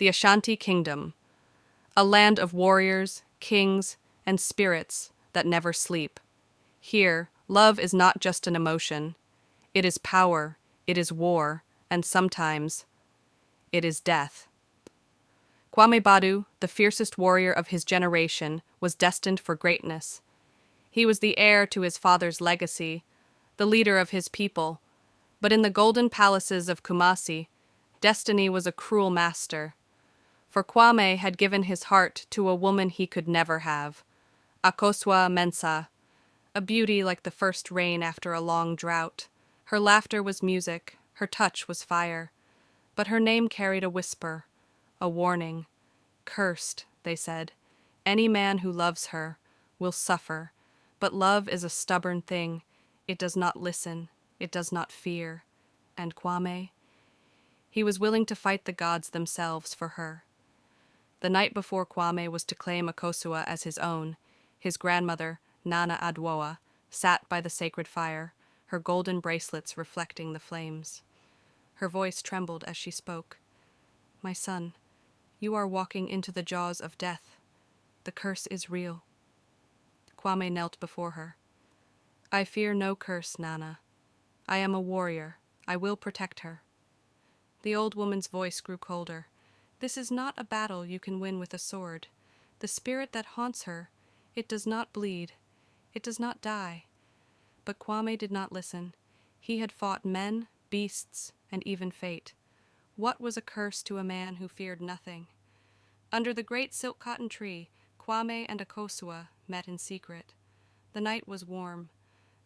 the Ashanti Kingdom, a land of warriors, kings, and spirits that never sleep. Here, love is not just an emotion. It is power, it is war, and sometimes it is death. Kwame Badu, the fiercest warrior of his generation, was destined for greatness. He was the heir to his father's legacy, the leader of his people. But in the golden palaces of Kumasi, destiny was a cruel master. For Kwame had given his heart to a woman he could never have, Akosua Mensah, a beauty like the first rain after a long drought. Her laughter was music, her touch was fire. But her name carried a whisper, a warning. Cursed, they said. Any man who loves her will suffer, but love is a stubborn thing. It does not listen, it does not fear. And Kwame? He was willing to fight the gods themselves for her. The night before Kwame was to claim Akosua as his own, his grandmother, Nana Adwoa, sat by the sacred fire, her golden bracelets reflecting the flames. Her voice trembled as she spoke. My son, you are walking into the jaws of death. The curse is real. Kwame knelt before her. I fear no curse, Nana. I am a warrior. I will protect her. The old woman's voice grew colder. This is not a battle you can win with a sword. The spirit that haunts her, it does not bleed. It does not die. But Kwame did not listen. He had fought men, beasts, and even fate. What was a curse to a man who feared nothing? Under the great silk cotton tree, Kwame and Akosua met in secret. The night was warm,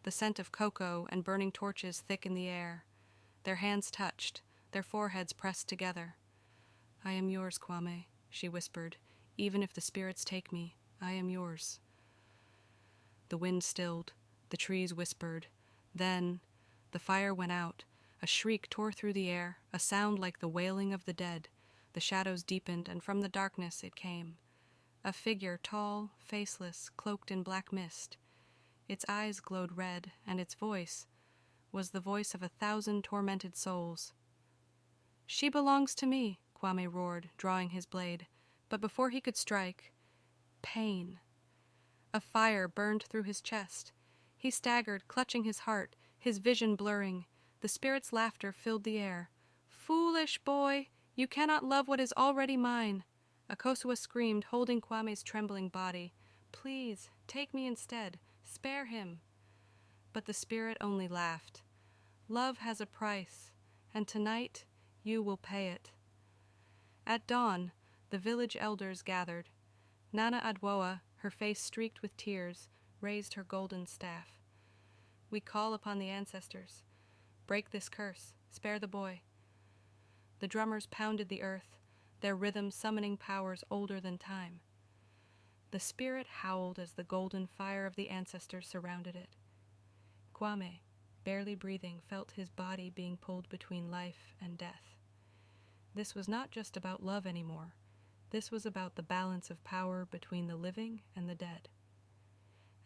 the scent of cocoa and burning torches thick in the air. Their hands touched, their foreheads pressed together. I am yours, Kwame, she whispered. Even if the spirits take me, I am yours. The wind stilled, the trees whispered. Then the fire went out. A shriek tore through the air, a sound like the wailing of the dead. The shadows deepened, and from the darkness it came. A figure, tall, faceless, cloaked in black mist. Its eyes glowed red, and its voice was the voice of 1,000 tormented souls. She belongs to me, Kwame roared, drawing his blade. But before he could strike, pain. A fire burned through his chest. He staggered, clutching his heart, his vision blurring. The spirit's laughter filled the air. Foolish boy, you cannot love what is already mine. Akosua screamed, holding Kwame's trembling body. Please, take me instead. Spare him. But the spirit only laughed. Love has a price, and tonight you will pay it. At dawn, the village elders gathered. Nana Adwoa, her face streaked with tears, raised her golden staff. We call upon the ancestors. Break this curse. Spare the boy. The drummers pounded the earth, their rhythm summoning powers older than time. The spirit howled as the golden fire of the ancestors surrounded it. Kwame, barely breathing, felt his body being pulled between life and death. This was not just about love anymore. This was about the balance of power between the living and the dead.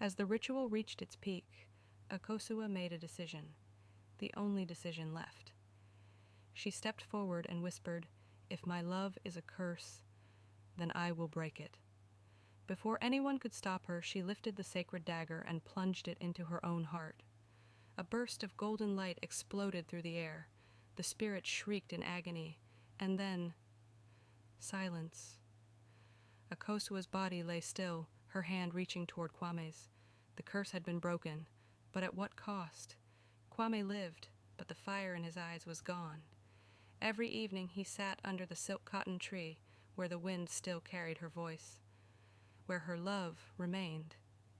As the ritual reached its peak, Akosua made a decision, the only decision left. She stepped forward and whispered, If my love is a curse, then I will break it. Before anyone could stop her, she lifted the sacred dagger and plunged it into her own heart. A burst of golden light exploded through the air. The spirit shrieked in agony, and then silence. Akosua's body lay still, her hand reaching toward Kwame's. The curse had been broken, but at what cost? Kwame lived, but the fire in his eyes was gone. Every evening he sat under the silk cotton tree, where the wind still carried her voice, where her love remained,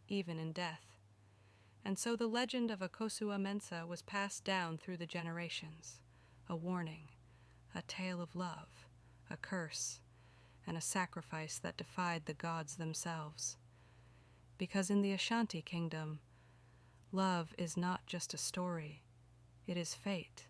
even in death. And so the legend of Akosua Mensah was passed down through the generations, a warning, a tale of love, a curse, and a sacrifice that defied the gods themselves. Because in the Ashanti Kingdom, love is not just a story, it is fate.